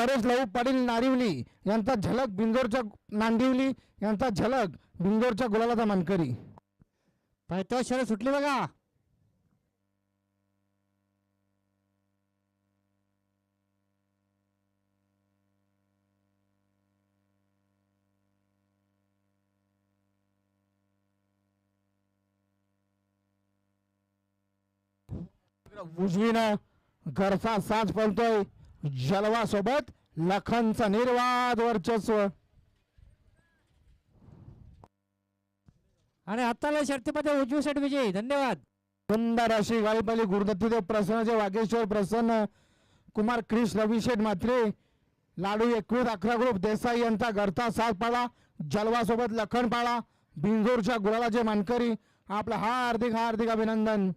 परेश लहू पाटील नारिवली यांचा झलक बिंदोरच्या नांदिवली यांचा झलक बिंदोरच्या गुलालाचा मानकरी. पायथ्यावर शर्यत सुटली बघा. उजवीनं घरचा साज पळतोय जलवा सोबत लखनचा निर्वाद वर्चस्व. आणि आत्ताला शर्तीमध्ये उजवी साईड विजयी. धन्यवाद. सुंदर अशी गाळीपाली गुरुदत्तीदेव प्रसन्न वागेश्वर प्रसन्न कुमार क्रिश रविशेठ म्हात्रे लाडू 21-11 ग्रुप देसाई यांचा घरचा साथ पाळा जलवा सोबत लखन पाळा बिंजोरच्या गुलालाचे मानकरी. आपलं हार्दिक हार्दिक अभिनंदन.